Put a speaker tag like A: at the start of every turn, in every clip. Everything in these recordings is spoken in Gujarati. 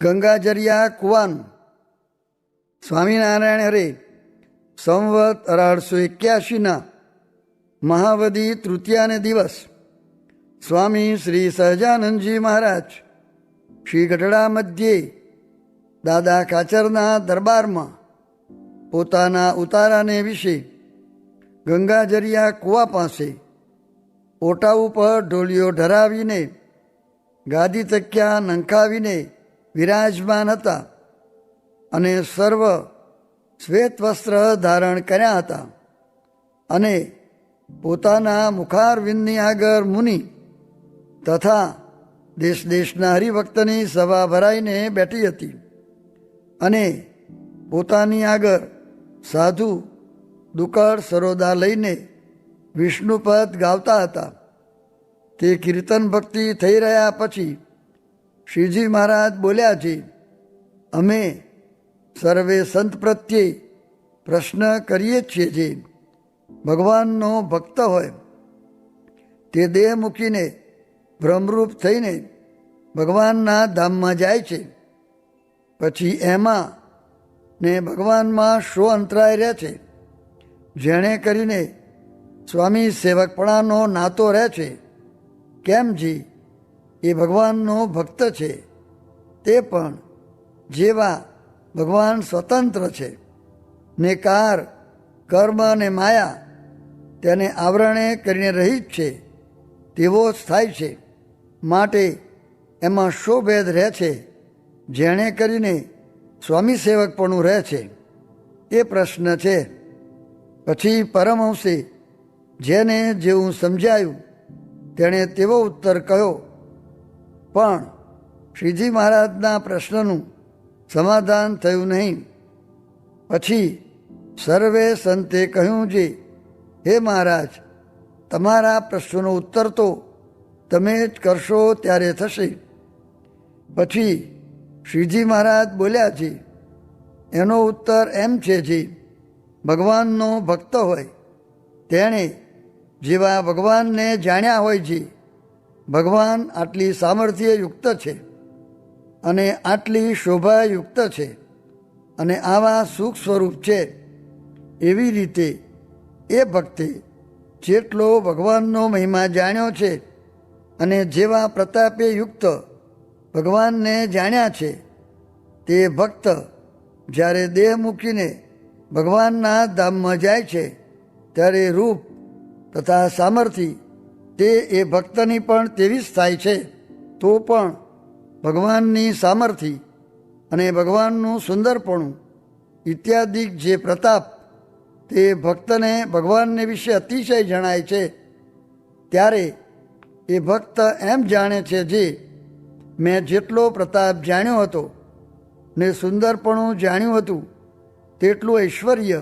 A: ગંગાજરિયા કુવાનું સ્વામિનારાયણ હરે સંવત 1881 મહાવદી તૃતીયાને દિવસ સ્વામી શ્રી સહજાનંદજી મહારાજ શ્રી ગઢડા મધ્યે દાદા કાચરના દરબારમાં પોતાના ઉતારાને વિશે ગંગાજરિયા કુવા પાસે ઓટા ઉપર ઢોલિયો ઢરાવીને ગાદી તક્યા નંખાવીને વિરાજમાન હતા અને સર્વ શ્વેત વસ્ત્ર ધારણ કર્યા હતા અને પોતાના મુખારવિંદની આગળ મુનિ તથા દેશ દેશના હરિભક્તની સભા ભરાઈને બેઠી હતી અને પોતાની આગળ સાધુ દુકળ સરોદા લઈને વિષ્ણુપદ ગાવતા હતા. તે કીર્તન ભક્તિ થઈ રહ્યા પછી શ્રીજી મહારાજ બોલ્યા છે, અમે સર્વે સંત પ્રત્યે પ્રશ્ન કરીએ છીએ. જે ભગવાનનો ભક્ત હોય તે દેહ મૂકીને ભ્રમરૂપ થઈને ભગવાનના ધામમાં જાય છે. પછી એમાં ને ભગવાનમાં શો અંતરાય રહે છે? જેણે કરીને સ્વામી સેવકપણાનો નાતો રહે છે. કેમ જી એ ભગવાનનો ભક્ત છે, તે પણ જેવા ભગવાન સ્વતંત્ર છે ને કાર કર્મ અને માયા તેને આવરણે કરીને રહિત છે તેવો જ થાય છે. માટે એમાં શો ભેદ રહે છે જેણે કરીને સ્વામી સેવકપણું રહે છે? એ પ્રશ્ન છે. પછી પરમહંસે જેને જેવું સમજાયું તેણે તેવો ઉત્તર કહ્યો, પણ શ્રીજી મહારાજના પ્રશ્નનું સમાધાન થયું નહીં. પછી સર્વે સંતે કહ્યું છે, હે મહારાજ, તમારા પ્રશ્નનો ઉત્તર તો તમે જ કરશો ત્યારે થશે. પછી શ્રીજી મહારાજ બોલ્યા છે, એનો ઉત્તર એમ છે, જે ભગવાનનો ભક્ત હોય તેણે જેવા ભગવાનને જાણ્યા હોય છે. ભગવાન આટલી સામર્થ્યયુક્ત છે અને આટલી શોભાયુક્ત છે અને આવા સુખ સ્વરૂપ છે, એવી રીતે એ ભક્તે જેટલો ભગવાનનો મહિમા જાણ્યો છે અને જેવા પ્રતાપે યુક્ત ભગવાનને જાણ્યા છે, તે ભક્ત જ્યારે દેહ મૂકીને ભગવાનના ધામમાં જાય છે ત્યારે રૂપ તથા સામર્થ્ય તે એ ભક્તની પણ તેવી જ થાય છે. તો પણ ભગવાનની સામર્થ્ય અને ભગવાનનું સુંદરપણું ઇત્યાદિ જે પ્રતાપ તે ભક્તને ભગવાનને વિશે અતિશય જણાય છે. ત્યારે એ ભક્ત એમ જાણે છે, જે મેં જેટલો પ્રતાપ જાણ્યો હતો ને સુંદરપણું જાણ્યું હતું તેટલું ઐશ્વર્ય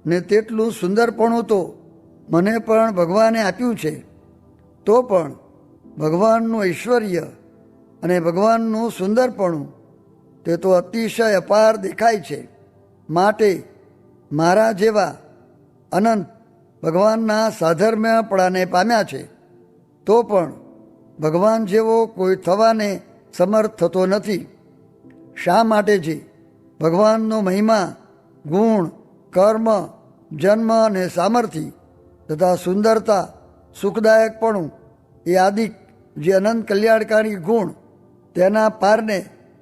A: ને તેટલું સુંદરપણું તો મને પણ ભગવાને આપ્યું છે. તો પણ ભગવાનનું ઐશ્વર્ય અને ભગવાનનું સુંદરપણું તે તો અતિશય અપાર દેખાય છે. માટે મારા જેવા અનંત ભગવાનના સાધર્મ્યપણાને પામ્યા છે, તો પણ ભગવાન જેવો કોઈ થવાને સમર્થ થતો નથી. શા માટે છે? ભગવાનનો મહિમા, ગુણ, કર્મ, જન્મ અને સામર્થ્ય તથા સુંદરતા, સુખદાયકપણું એ આદિક જે અનંત કલ્યાણકારી ગુણ તેના પારને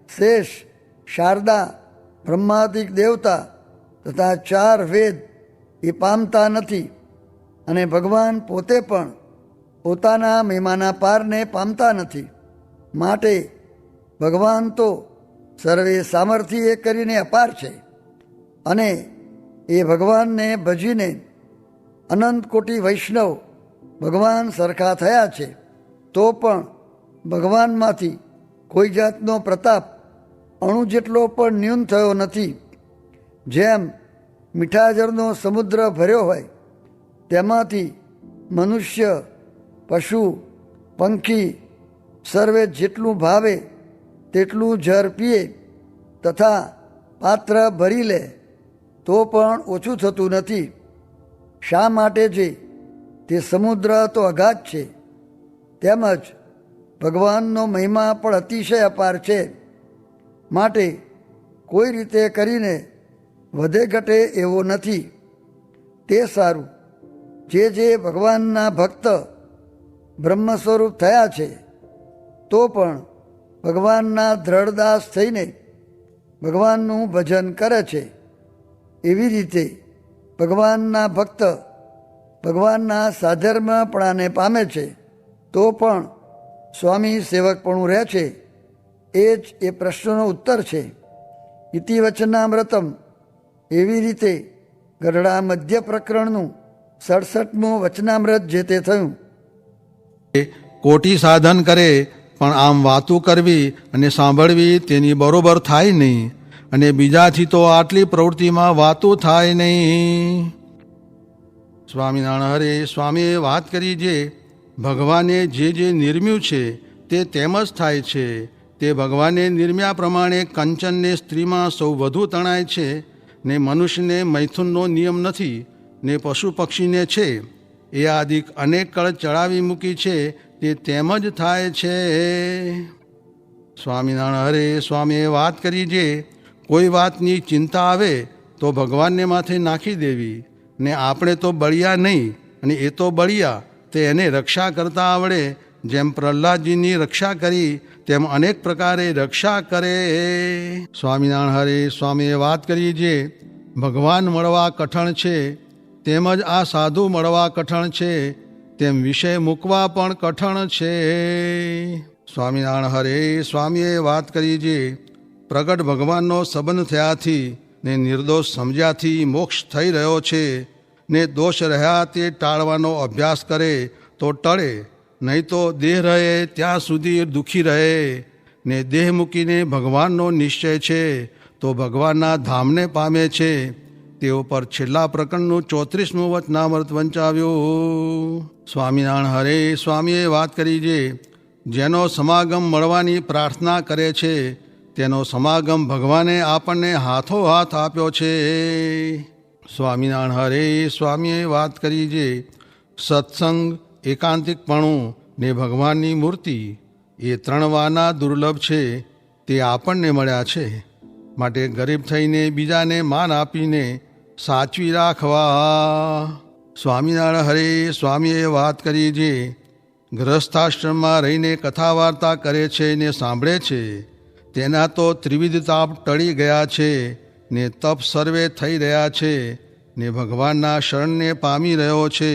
A: શેષ, શારદા, બ્રહ્માદિક દેવતા તથા 4 વેદ એ પામતા નથી. અને ભગવાન પોતે પણ પોતાના મહિમાના પારને પામતા નથી. માટે ભગવાન તો સર્વે સામર્થ્ય કરીને અપાર છે અને એ ભગવાનને ભજીને અનંત કોટી વૈષ્ણવ ભગવાન સરખા થયા છે. તો પણ ભગવાનમાંથી કોઈ જાતનો પ્રતાપ અણુ જેટલો પણ ન્યૂન થયો નથી. જેમ મીઠાજળનો સમુદ્ર ભર્યો હોય તેમાંથી મનુષ્ય, પશુ, પંખી સર્વે જેટલું ભાવે તેટલું જળ પીએ તથા પાત્ર ભરી લે તો પણ ઓછું થતું નથી. શા માટે છે? તે સમુદ્ર તો અગાધ છે. તેમજ ભગવાનનો મહિમા પણ અતિશય અપાર છે. માટે કોઈ રીતે કરીને વધે ઘટે એવો નથી. તે સારું, જે ભગવાનના ભક્ત બ્રહ્મ સ્વરૂપ થયા છે તો પણ ભગવાનના દ્રઢદાસ થઈને ભગવાનનું ભજન કરે છે, એવી રીતે ભગવાનના ભક્ત ભગવાનના સાધર્મપણાને પામે છે તો પણ સ્વામી સેવકપણું રહે છે. એ જ એ પ્રશ્નનો ઉત્તર છે. ઇતિ વચનામૃતમ. એવી રીતે ગઢડા મધ્ય પ્રકરણનું 67મું વચનામૃત જે તે થયું.
B: કોટી સાધન કરે પણ આમ વાતું કરવી અને સાંભળવી તેની બરોબર થાય નહીં, અને બીજાથી તો આટલી પ્રવૃત્તિમાં વાતું થાય નહીં. સ્વામિનારાયણ હરે. સ્વામીએ વાત કરી જે ભગવાને જે નિર્મ્યું છે તે તેમ જ થાય છે. તે ભગવાને નિર્મ્યા પ્રમાણે કંચનને સ્ત્રીમાં સૌ વધુ તણાય છે, ને મનુષ્યને મૈથુનનો નિયમ નથી, ને પશુ પક્ષીને છે. એ આદિક અનેક કળ ચડાવી મૂકી છે તે તેમ જ થાય છે. સ્વામિનારાયણ હરે. સ્વામીએ વાત કરી જે કોઈ વાતની ચિંતા આવે તો ભગવાનને માથે નાખી દેવી, ને આપણે તો બળિયા નહીં અને એ તો બળિયા, તે એને રક્ષા કરતા આવડે. જેમ પ્રહલાદજીની રક્ષા કરી તેમ અનેક પ્રકારે રક્ષા કરે. સ્વામિનારાયણ હરે. સ્વામીએ વાત કરી જે ભગવાન મળવા કઠણ છે તેમજ આ સાધુ મળવા કઠણ છે, તેમ વિષય મૂકવા પણ કઠણ છે. સ્વામિનારાયણ હરે. સ્વામીએ વાત કરી જે પ્રગટ ભગવાનનો સંબંધ થયાથી ને નિર્દોષ સમજ્યાથી મોક્ષ થઈ રહ્યો છે, ને દોષ રહ્યા તે ટાળવાનો અભ્યાસ કરે તો ટળે, નહીં તો દેહ રહે ત્યાં સુધી દુઃખી રહે. ને દેહ મૂકીને ભગવાનનો નિશ્ચય છે તો ભગવાનના ધામને પામે છે. તે ઉપર છેલ્લા પ્રકરણનું 34મું વચનામૃત વંચાવ્યું. સ્વામિનારાયણ હરે. સ્વામીએ વાત કરી જે જેનો સમાગમ મળવાની પ્રાર્થના કરે છે તેનો સમાગમ ભગવાને આપણને હાથોહાથ આપ્યો છે. સ્વામિનારાયણ હરે. સ્વામીએ વાત કરી જે સત્સંગ, એકાંતિકપણું ને ભગવાનની મૂર્તિ એ ત્રણ વાના દુર્લભ છે, તે આપણને મળ્યા છે. માટે ગરીબ થઈને બીજાને માન આપીને સાચવી રાખવા. સ્વામિનારાયણ હરે. સ્વામીએ વાત કરી જે ગૃહસ્થાશ્રમમાં રહીને કથા વાર્તા કરે છે ને સાંભળે છે તેના તો ત્રિવિધ તાપ ટળી ગયા છે, ને તપ સર્વે થઈ રહ્યા છે, ને ભગવાનના શરણને પામી રહ્યો છે.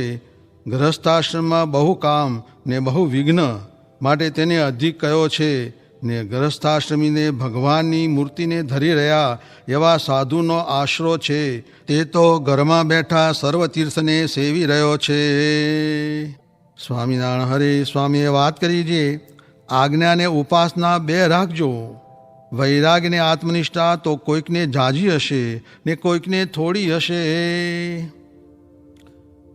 B: ગૃહસ્થાશ્રમમાં બહુ કામ ને બહુ વિઘ્ન, માટે તેને અધિક કયો છે. ને ગૃહસ્થાશ્રમીને ભગવાનની મૂર્તિને ધરી રહ્યા એવા સાધુનો આશરો છે, તે તો ઘરમાં બેઠા સર્વતીર્થને સેવી રહ્યો છે. સ્વામિનારાયણ હરે. સ્વામીએ વાત કરી જે આજ્ઞાને ઉપાસના બે રાખજો. વૈરાગ્યને આત્મનિષ્ઠા તો કોઈકને ઝાઝી હશે ને કોઈકને થોડી હશે.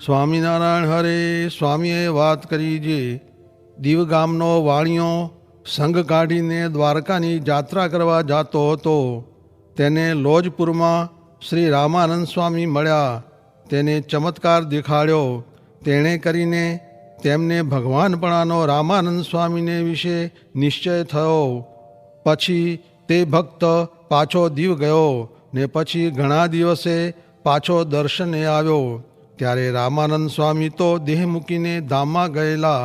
B: સ્વામિનારાયણ હરે. સ્વામીએ વાત કરી જે દીવ ગામનો વાણિયો સંઘ કાઢીને દ્વારકાની જાત્રા કરવા જતો હતો. તેને લોજપુરમાં શ્રી રામાનંદ સ્વામી મળ્યા. તેને ચમત્કાર દેખાડ્યો. તેણે કરીને તેમને ભગવાનપણાનો રામાનંદ સ્વામીને વિશે નિશ્ચય થયો. પછી તે ભક્ત પાછો દીવ ગયો ને પછી ઘણા દિવસે પાછો દર્શને આવ્યો. ત્યારે રામાનંદ સ્વામી તો દેહ મૂકીને ધામમાં ગયેલા.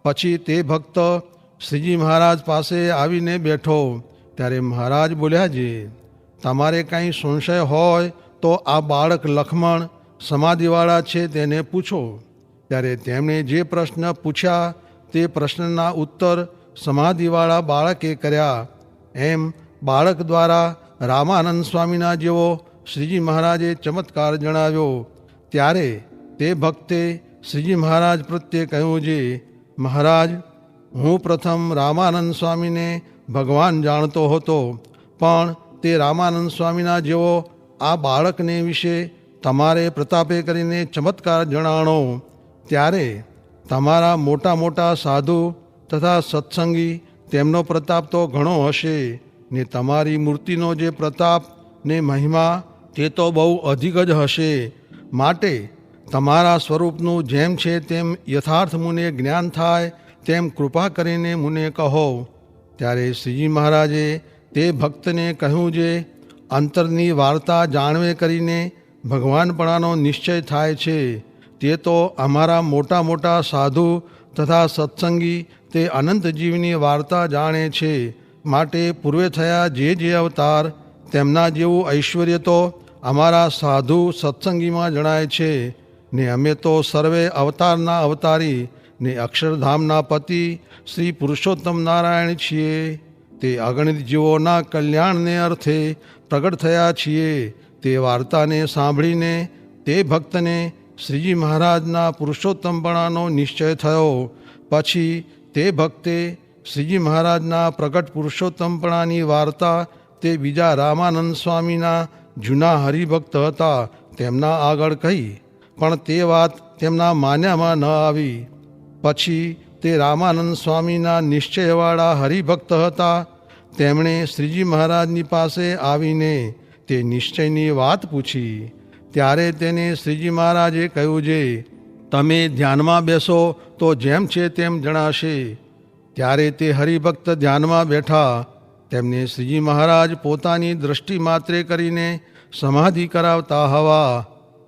B: પછી તે ભક્ત શ્રીજી મહારાજ પાસે આવીને બેઠો. ત્યારે મહારાજ બોલ્યા જે તમારે કાંઈ સંશય હોય તો આ બાળક લક્ષ્મણ સમાધિવાળા છે તેને પૂછો. ત્યારે તેમણે જે પ્રશ્ન પૂછ્યા તે પ્રશ્નના ઉત્તર સમાધિવાળા બાળકે કર્યા. એમ બાળક દ્વારા રામાનંદ સ્વામીના જેવો શ્રીજી મહારાજે ચમત્કાર જણાવ્યો. ત્યારે તે ભક્તે શ્રીજી મહારાજ પ્રત્યે કહ્યું છે, મહારાજ, હું પ્રથમ રામાનંદ સ્વામીને ભગવાન જાણતો હતો, પણ તે રામાનંદ સ્વામીના જેવો આ બાળકને વિશે તમારે પ્રતાપે કરીને ચમત્કાર જણાણો. ત્યારે તમારા મોટા મોટા સાધુ તથા સત્સંગી તેમનો પ્રતાપ તો ઘણો હશે, ને તમારી મૂર્તિનો જે પ્રતાપ ને મહિમા તે તો બહુ અધિક જ હશે. માટે તમારા સ્વરૂપનું જેમ છે તેમ યથાર્થ મુને જ્ઞાન થાય તેમ કૃપા કરીને મુને કહો. ત્યારે શ્રીજી મહારાજે તે ભક્તને કહ્યું જે અંતરની વાર્તા જાણવે કરીને ભગવાનપણાનો નિશ્ચય થાય છે તે તો અમારા મોટા મોટા સાધુ તથા સત્સંગી તે અનંત જીવની વાર્તા જાણે છે. માટે પૂર્વે થયા જે અવતાર તેમના જેવું ઐશ્વર્ય તો અમારા સાધુ સત્સંગીમાં જણાય છે. ને અમે તો સર્વે અવતારના અવતારી ને અક્ષરધામના પતિ શ્રી પુરુષોત્તમ નારાયણ છીએ. તે અગણિત જીવોના કલ્યાણને અર્થે પ્રગટ થયા છીએ. તે વાર્તાને સાંભળીને તે ભક્તને શ્રીજી મહારાજના પુરુષોત્તમપણાનો નિશ્ચય થયો. પછી તે ભક્તે શ્રીજી મહારાજના પ્રગટ પુરુષોત્તમપણાની વાર્તા તે બીજા રામાનંદ સ્વામીના જૂના હરિભક્ત હતા તેમના આગળ કહી, પણ તે વાત તેમના માન્યામાં ન આવી. પછી તે રામાનંદ સ્વામીના નિશ્ચયવાળા હરિભક્ત હતા તેમણે શ્રીજી મહારાજની પાસે આવીને તે નિશ્ચયની વાત પૂછી. ત્યારે તેને શ્રીજી મહારાજે કહ્યું છે, તમે ધ્યાનમાં બેસો તો જેમ છે તેમ જણાશે. ત્યારે તે હરિભક્ત ધ્યાનમાં બેઠા. તેમને શ્રીજી મહારાજ પોતાની દ્રષ્ટિ માત્રે કરીને સમાધિ કરાવતા હવા.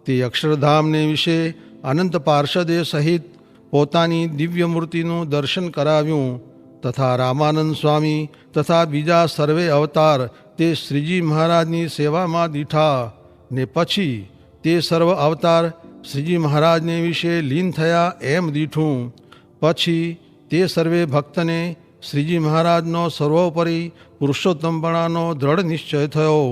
B: તે અક્ષરધામને વિશે અનંત પાર્ષદે સહિત પોતાની દિવ્ય મૂર્તિનું દર્શન કરાવ્યું. તથા રામાનંદ સ્વામી તથા બીજા સર્વે અવતાર તે શ્રીજી મહારાજની સેવામાં દીઠા. ને પછી તે સર્વ અવતાર શ્રીજી મહારાજને વિશે લીન થયા એમ દીઠું. પછી તે સર્વે ભક્તને શ્રીજી મહારાજનો સર્વોપરી પુરુષોત્તમપણાનો દ્રઢ નિશ્ચય થયો.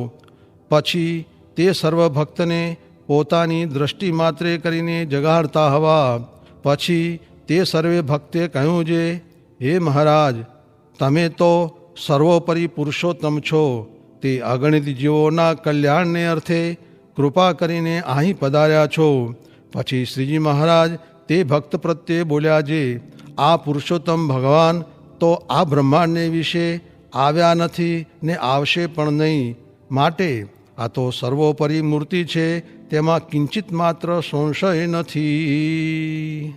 B: પછી તે સર્વ ભક્તને પોતાની દ્રષ્ટિ માત્રે કરીને જગાડતા હવા. પછી તે સર્વે ભક્તે કહ્યું છે, હે મહારાજ, તમે તો સર્વોપરી પુરુષોત્તમ છો. તે અગણિત જીવોના કલ્યાણને અર્થે કૃપા કરીને અહીં પધાર્યા છો. પછી શ્રીજી મહારાજ તે ભક્ત પ્રત્યે બોલ્યા છે, આ પુરુષોત્તમ ભગવાન તો આ બ્રહ્માંડને વિશે આવ્યા નથી ને આવશે પણ નહીં. માટે આ તો સર્વોપરી મૂર્તિ છે, તેમાં કિંચિત માત્ર સંશય નથી.